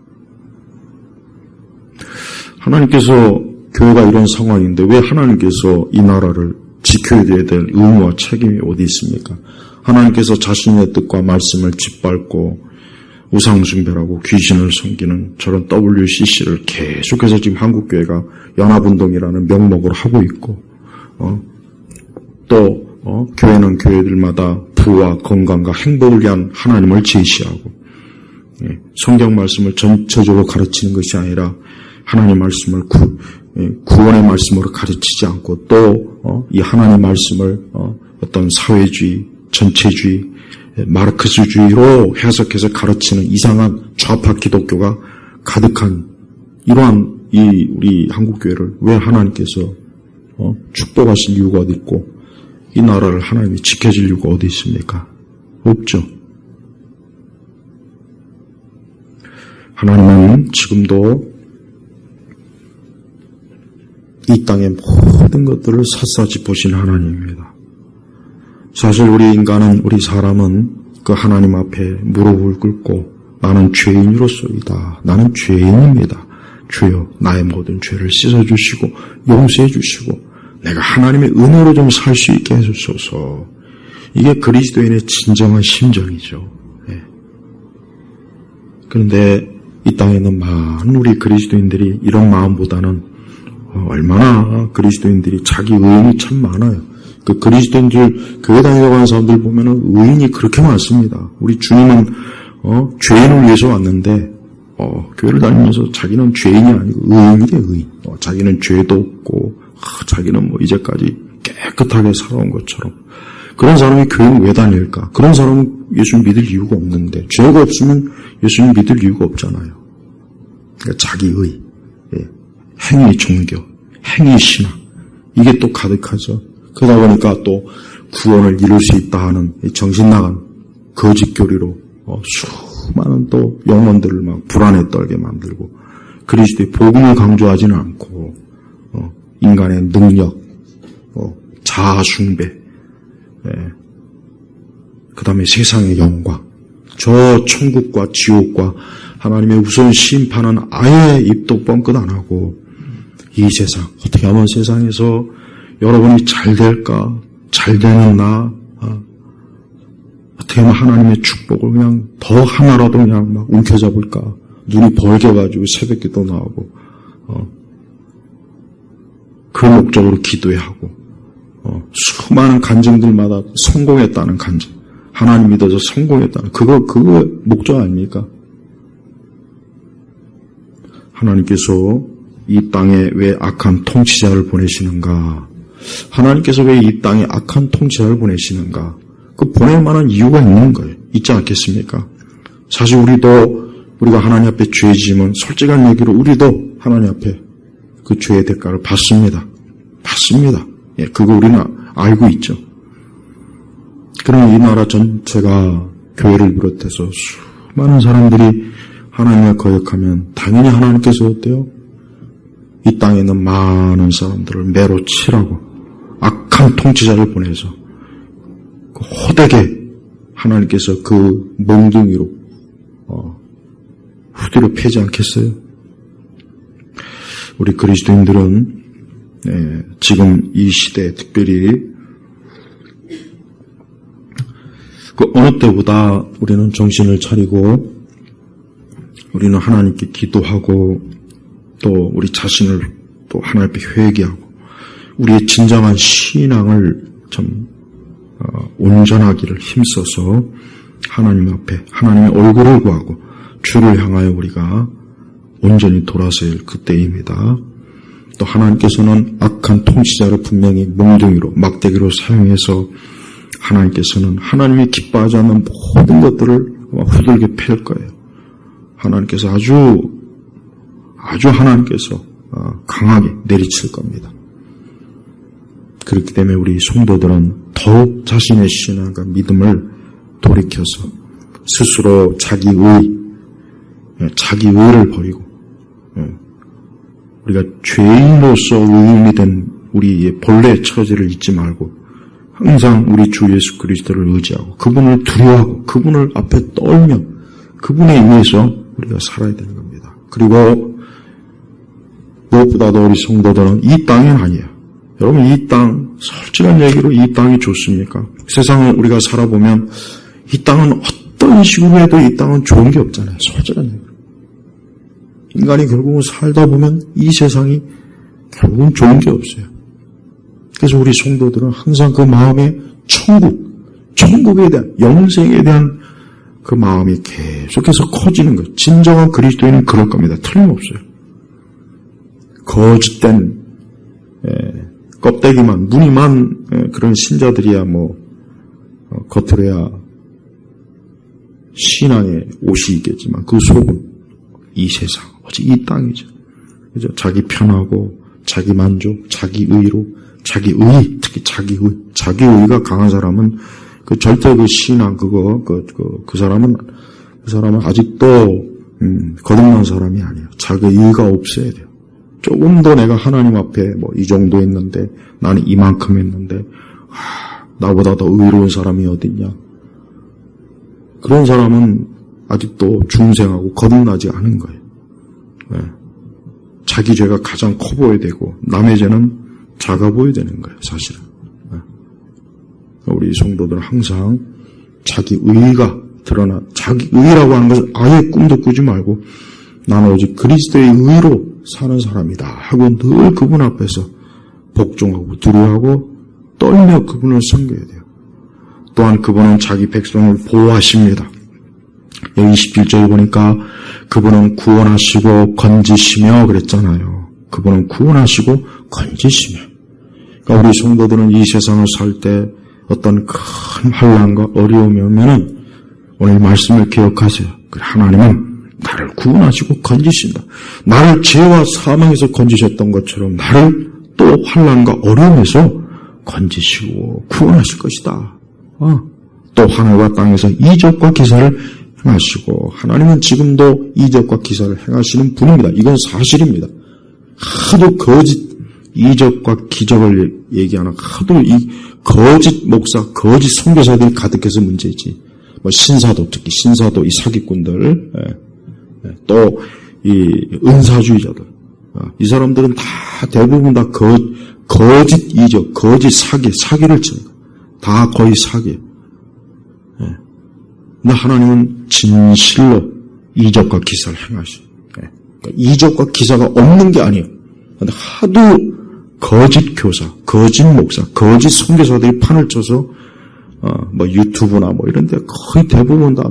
하나님께서 교회가 이런 상황인데 왜 하나님께서 이 나라를 지켜야 될 의무와 책임이 어디 있습니까? 하나님께서 자신의 뜻과 말씀을 짓밟고 우상숭배라고 귀신을 섬기는 저런 WCC를 계속해서 지금 한국교회가 연합운동이라는 명목으로 하고 있고, 교회는 교회들마다 부와 건강과 행복을 위한 하나님을 제시하고, 성경 말씀을 전체적으로 가르치는 것이 아니라 하나님 말씀을 구원의 말씀으로 가르치지 않고 이 하나님 말씀을 어떤 사회주의, 전체주의, 마르크스주의로 해석해서 가르치는 이상한 좌파 기독교가 가득한 이러한 우리 한국교회를 왜 하나님께서 축복하실 이유가 어디 있고 이 나라를 하나님이 지켜줄 이유가 어디 있습니까? 없죠. 하나님은 지금도 이 땅의 모든 것들을 샅샅이 보시는 하나님입니다. 사실 우리 사람은 그 하나님 앞에 무릎을 꿇고 나는 죄인으로서이다. 나는 죄인입니다. 주여 나의 모든 죄를 씻어주시고 용서해 주시고 내가 하나님의 은혜로 좀 살 수 있게 해주소서. 이게 그리스도인의 진정한 심정이죠. 그런데 이 땅에 있는 많은 우리 그리스도인들이 이런 마음보다는 얼마나 그리스도인들이 자기 의인이 참 많아요. 그 그리스도인들 교회 다니려고 하는 사람들 보면은 의인이 그렇게 많습니다. 우리 주님은 죄인을 위해서 왔는데 교회를 다니면서 자기는 죄인이 아니고 의인이래 의인. 자기는 죄도 없고 자기는 이제까지 깨끗하게 살아온 것처럼 그런 사람이 교회는 왜 다닐까? 그런 사람은 예수 믿을 이유가 없는데 죄가 없으면 예수님 믿을 이유가 없잖아요. 그러니까 자기의 행위 종교, 행위 신앙 이게 또 가득하죠. 그러다 보니까 또 구원을 이룰 수 있다 하는 정신 나간 거짓 교리로 수많은 또 영혼들을 막 불안에 떨게 만들고 그리스도의 복음을 강조하지는 않고 인간의 능력, 자아 숭배, 그 다음에 세상의 영광, 저 천국과 지옥과 하나님의 우선 심판은 아예 입도 뻥끗 안 하고 이 세상 어떻게 하면 세상에서 여러분이 잘 될까? 잘 되는 나? 어떻게 하면 하나님의 축복을 그냥 더 하나라도 그냥 막 움켜잡을까? 눈이 벌게가지고 새벽기도 나오고, 그 목적으로 기도해야 하고, 수많은 간증들마다 성공했다는 간증. 하나님 믿어서 성공했다는, 그거 목적 아닙니까? 하나님께서 이 땅에 왜 악한 통치자를 보내시는가? 하나님께서 왜 이 땅에 악한 통치자를 보내시는가? 그 보낼 만한 이유가 있는 거예요. 있지 않겠습니까? 사실 우리가 하나님 앞에 죄 지으면 솔직한 얘기로 우리도 하나님 앞에 그 죄의 대가를 받습니다. 그거 우리는 알고 있죠. 그럼 이 나라 전체가 교회를 비롯해서 수많은 사람들이 하나님을 거역하면 당연히 하나님께서 어때요? 이 땅에 있는 많은 사람들을 매로 치라고 악한 통치자를 보내서 그 호되게 하나님께서 그 멍둥이로 후디로 패지 않겠어요? 우리 그리스도인들은 지금 이 시대에 특별히 그 어느 때보다 우리는 정신을 차리고 우리는 하나님께 기도하고 또 우리 자신을 또 하나님 앞에 회개하고 우리의 진정한 신앙을 좀 온전하기를 힘써서 하나님 앞에 하나님의 얼굴을 구하고 주를 향하여 우리가 온전히 돌아서야 할 그때입니다. 또 하나님께서는 악한 통치자를 분명히 몽둥이로 막대기로 사용해서 하나님께서는 하나님이 기뻐하지 않는 모든 것들을 후들게 팰 거예요. 하나님께서 아주 하나님께서 강하게 내리칠 겁니다. 그렇기 때문에 우리 성도들은 더욱 자신의 신앙과 믿음을 돌이켜서 스스로 자기의를 버리고 우리가 죄인으로서 의인이 된 우리의 본래의 처지를 잊지 말고 항상 우리 주 예수 그리스도를 의지하고 그분을 두려워하고 그분을 앞에 떨며 그분에 의해서 우리가 살아야 되는 겁니다. 그리고 무엇보다도 우리 성도들은 이 땅이 아니에요. 여러분, 이 땅, 솔직한 얘기로 이 땅이 좋습니까? 세상을 우리가 살아보면 이 땅은 어떤 식으로 해도 이 땅은 좋은 게 없잖아요. 솔직한 얘기로. 인간이 결국은 살다 보면 이 세상이 결국은 좋은 게 없어요. 그래서 우리 성도들은 항상 그 마음에 천국에 대한, 영생에 대한 그 마음이 계속해서 커지는 거예요. 진정한 그리스도인은 그럴 겁니다. 틀림없어요. 거짓된 껍데기만, 무늬만 그런 신자들이야 겉으로야 신앙의 옷이 있겠지만 그 속은 이 세상, 오직 이 땅이죠. 그죠? 자기 편하고 자기 만족, 자기 의로, 자기 의, 특히 자기 의가 강한 사람은 절대 신앙 그 사람은 아직도 거듭난 사람이 아니에요. 자기 의가 없어야 돼요. 조금 더 내가 하나님 앞에 이 정도 했는데, 나는 이만큼 했는데, 나보다 더 의로운 사람이 어딨냐. 그런 사람은 아직도 중생하고 거듭나지 않은 거예요. 네. 자기 죄가 가장 커 보여야 되고, 남의 죄는 작아 보여야 되는 거예요, 사실은. 네. 우리 성도들은 항상 자기 의가 드러나, 자기 의라고 하는 것을 아예 꿈도 꾸지 말고, 나는 오직 그리스도의 의로 사는 사람이다 하고 늘 그분 앞에서 복종하고 두려워하고 떨며 그분을 섬겨야 돼요. 또한 그분은 자기 백성을 보호하십니다. 여기 21절 보니까 그분은 구원하시고 건지시며 그랬잖아요. 그분은 구원하시고 건지시며. 그러니까 우리 성도들은 이 세상을 살 때 어떤 큰 환난과 어려움이 오면은 오늘 말씀을 기억하세요. 하나님은 나를 구원하시고 건지신다. 나를 죄와 사망에서 건지셨던 것처럼 나를 또 환난과 어려움에서 건지시고 구원하실 것이다. 또 하늘과 땅에서 이적과 기사를 행하시고, 하나님은 지금도 이적과 기사를 행하시는 분입니다. 이건 사실입니다. 하도 거짓 이적과 기적을 얘기하는 하도 이 거짓 목사, 거짓 선교사들이 가득해서 문제지. 신사도, 특히 신사도 이 사기꾼들, 또 이 은사주의자들, 이 사람들은 다 대부분 다 거짓 이적, 거짓 사기를 치는 거예요. 다 거의 사기. 근데 하나님은 진실로 이적과 기사를 행하시. 그러니까 이적과 기사가 없는 게 아니에요. 근데 하도 거짓 교사, 거짓 목사, 거짓 선교사들이 판을 쳐서 유튜브나 이런 데 거의 대부분 다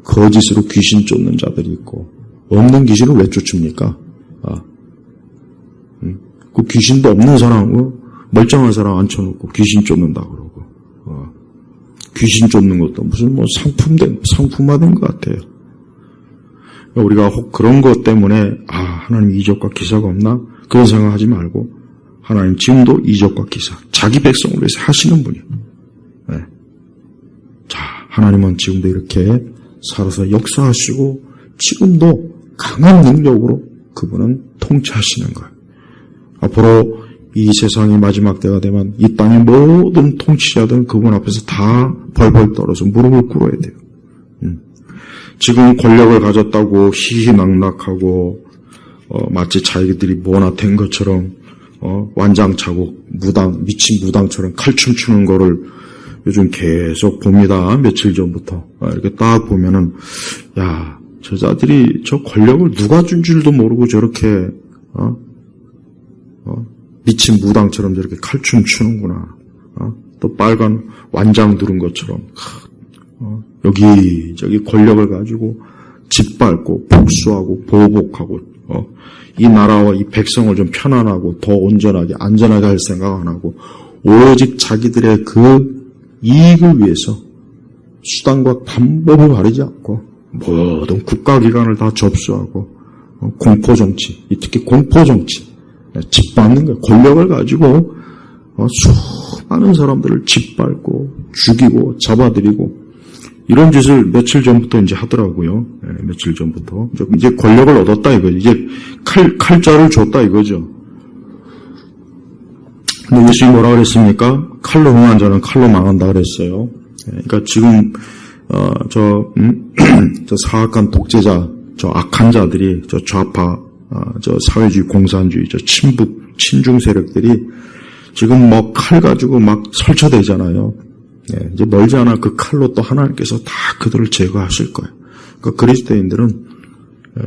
거짓으로 귀신 쫓는 자들이 있고, 없는 귀신을 왜 쫓습니까? 그 귀신도 없는 사람, 멀쩡한 사람 앉혀놓고 귀신 쫓는다 그러고, 귀신 쫓는 것도 무슨 상품화된 것 같아요. 우리가 혹 그런 것 때문에, 하나님 이적과 기사가 없나? 그런 생각하지 말고, 하나님 지금도 이적과 기사, 자기 백성을 위해서 하시는 분이에요. 네. 자, 하나님은 지금도 이렇게 살아서 역사하시고, 지금도 강한 능력으로 그분은 통치하시는 거예요. 앞으로 이 세상이 마지막 때가 되면 이 땅의 모든 통치자들은 그분 앞에서 다 벌벌 떨어서 무릎을 꿇어야 돼요. 지금 권력을 가졌다고 희희낙낙하고 마치 자기들이 뭐나 된 것처럼 완장차고 미친 무당처럼 칼춤 추는 거를 요즘 계속 봅니다. 며칠 전부터 이렇게 딱 보면은, 야, 저자들이 저 권력을 누가 준 줄도 모르고 저렇게 미친 무당처럼 저렇게 칼춤 추는구나. 또 빨간 완장 두른 것처럼 여기저기 권력을 가지고 짓밟고 복수하고 보복하고 이 나라와 이 백성을 좀 편안하고 더 온전하게 안전하게 할 생각 안 하고 오직 자기들의 그 이익을 위해서 수단과 방법을 가리지 않고 모든 국가기관을 다 접수하고 공포정치, 특히 공포정치 짓밟는 거예요. 권력을 가지고 수많은 사람들을 짓밟고 죽이고 잡아들이고 이런 짓을 며칠 전부터 이제 하더라고요. 며칠 전부터 이제 권력을 얻었다 이거죠. 이제 칼자를 줬다 이거죠. 근데 예수님이 뭐라 그랬습니까? 칼로 흥한 자는 칼로 망한다 그랬어요. 그러니까 지금 저 사악한 독재자, 저 악한 자들이 저 좌파 저 사회주의, 공산주의, 저 친중 세력들이 지금 뭐 칼 가지고 막 설쳐대잖아요. 예, 이제 멀지 않아 그 칼로 또 하나님께서 다 그들을 제거하실 거예요. 그러니까 그리스도인들은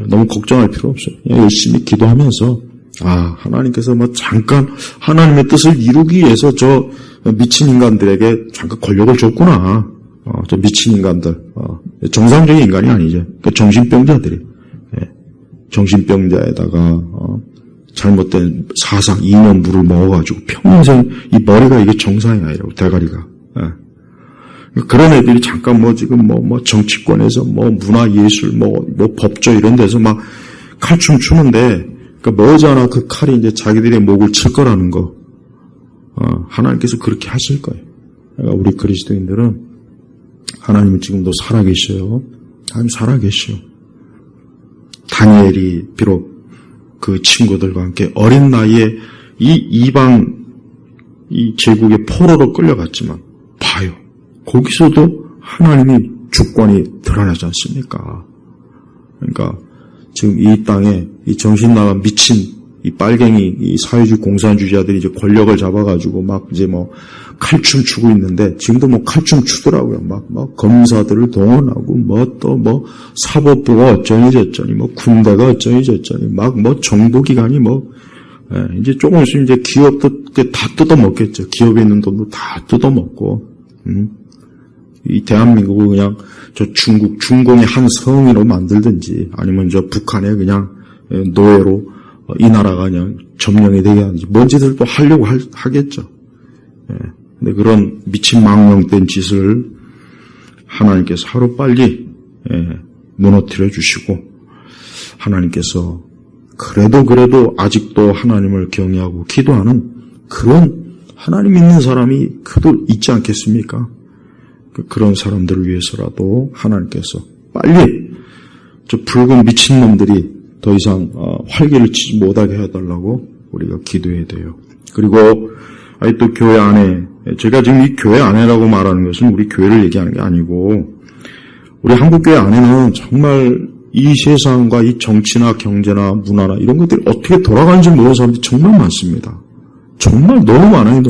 너무 걱정할 필요 없어요. 그냥 열심히 기도하면서 하나님께서 뭐 잠깐 하나님의 뜻을 이루기 위해서 저 미친 인간들에게 잠깐 권력을 줬구나. 저 미친 인간들, 정상적인 인간이 아니죠. 그 정신병자들이, 정신병자에다가 잘못된 사상, 이념 물을 먹어가지고 평생 이 머리가 이게 정상이 아니라고, 대가리가. 그런 애들이 잠깐 뭐 지금 뭐 정치권에서 뭐 문화 예술 뭐 법조 이런 데서 막 칼춤 추는데, 그러니까 머지않아 그 칼이 이제 자기들의 목을 칠 거라는 거. 하나님께서 그렇게 하실 거예요. 그러니까 우리 그리스도인들은 하나님은 지금도 살아계셔요. 하나님 살아계셔요. 다니엘이 비록 그 친구들과 함께 어린 나이에 이 이방 이 제국의 포로로 끌려갔지만 봐요. 거기서도 하나님이 주권이 드러나지 않습니까? 그러니까 지금 이 땅에 이 정신 나간 미친 이 빨갱이 이 사회주의 공산주의자들이 이제 권력을 잡아가지고 막 이제 뭐 칼춤 추고 있는데 지금도 뭐 칼춤 추더라고요. 막 검사들을 동원하고 뭐 또 뭐 사법부가 어쩌니 저쩌니 뭐 군대가 어쩌니 저쩌니 막 뭐 정보기관이 뭐 이제 조금 있으면 이제 기업도 다 뜯어먹겠죠. 기업에 있는 돈도 다 뜯어먹고 이 대한민국을 그냥 저 중공의 한 성으로 만들든지 아니면 저 북한에 그냥 노예로 이 나라가 그냥 점령이 되게 하는지 뭔지들 또 하려고 하겠죠. 근데 그런 미친 망령된 짓을 하나님께서 하루빨리 무너뜨려 주시고 하나님께서 그래도 아직도 하나님을 경외하고 기도하는 그런 하나님 믿는 사람이 그도 있지 않겠습니까? 그런 사람들을 위해서라도 하나님께서 빨리 저 붉은 미친놈들이 더 이상 활기를 치지 못하게 해달라고 우리가 기도해야 돼요. 그리고 또 교회 안에 제가 지금 이 교회 안에라고 말하는 것은 우리 교회를 얘기하는 게 아니고 우리 한국교회 안에는 정말 이 세상과 이 정치나 경제나 문화나 이런 것들이 어떻게 돌아가는지 모르는 사람들이 정말 많습니다. 정말 너무 많아요.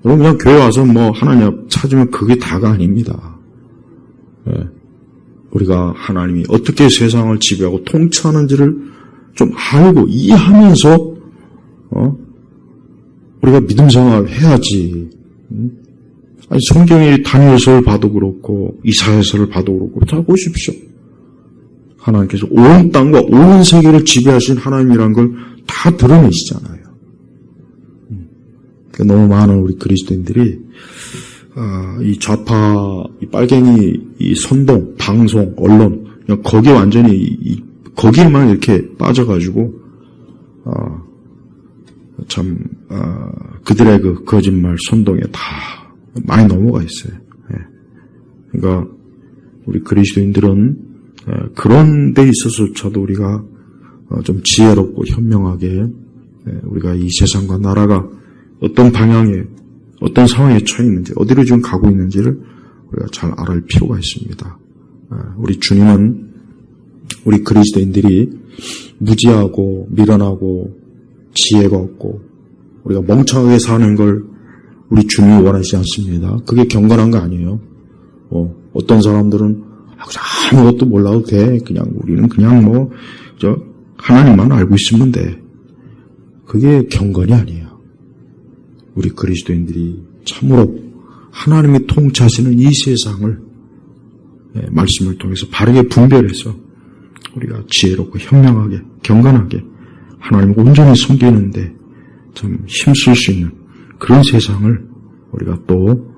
여러분 그냥 교회 와서 뭐 하나님 찾으면 그게 다가 아닙니다. 우리가 하나님이 어떻게 세상을 지배하고 통치하는지를 좀 알고 이해하면서 우리가 믿음 생활을 해야지. 아니 성경의 다니엘서를 봐도 그렇고 이사야서를 봐도 그렇고 자 보십시오. 하나님께서 온 땅과 온 세계를 지배하신 하나님이란 걸 다 드러내시잖아요. 너무 많은 우리 그리스도인들이 이 좌파, 이 빨갱이, 이 선동, 방송, 언론, 그냥 거기에 완전히, 거기에만 이렇게 빠져가지고, 그들의 그 거짓말, 선동에 다 많이 넘어가 있어요. 그러니까, 우리 그리스도인들은, 그런 데 있어서조차도 우리가 좀 지혜롭고 현명하게, 우리가 이 세상과 나라가 어떤 방향에 어떤 상황에 처해 있는지 어디로 지금 가고 있는지를 우리가 잘 알아야 할 필요가 있습니다. 우리 주님은 우리 그리스도인들이 무지하고 미련하고 지혜가 없고 우리가 멍청하게 사는 걸 우리 주님이 원하지 않습니다. 그게 경건한 거 아니에요. 어떤 사람들은 아무것도 몰라도 돼. 그냥 우리는 그냥 하나님만 알고 있으면 돼. 그게 경건이 아니에요. 우리 그리스도인들이 참으로 하나님이 통치하시는 이 세상을 말씀을 통해서 바르게 분별해서 우리가 지혜롭고 현명하게 경건하게 하나님을 온전히 섬기는데 좀 힘쓸 수 있는 그런 세상을 우리가 또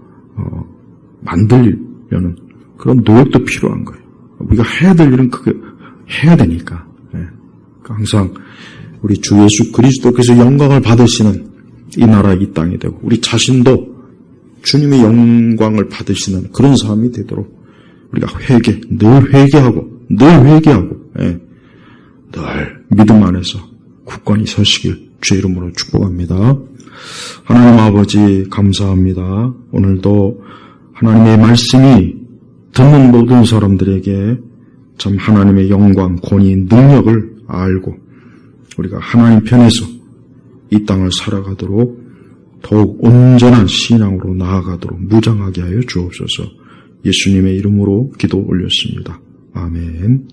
만들려는 그런 노력도 필요한 거예요. 우리가 해야 될 일은 그게 해야 되니까. 항상 우리 주 예수 그리스도께서 영광을 받으시는 이 나라 이 땅이 되고 우리 자신도 주님의 영광을 받으시는 그런 사람이 되도록 우리가 늘 회개하고 늘 믿음 안에서 굳건히 서시길 주의 이름으로 축복합니다. 하나님 아버지 감사합니다. 오늘도 하나님의 말씀이 듣는 모든 사람들에게 참 하나님의 영광, 권위, 능력을 알고 우리가 하나님 편에서 이 땅을 살아가도록 더욱 온전한 신앙으로 나아가도록 무장하게 하여 주옵소서. 예수님의 이름으로 기도 올렸습니다. 아멘.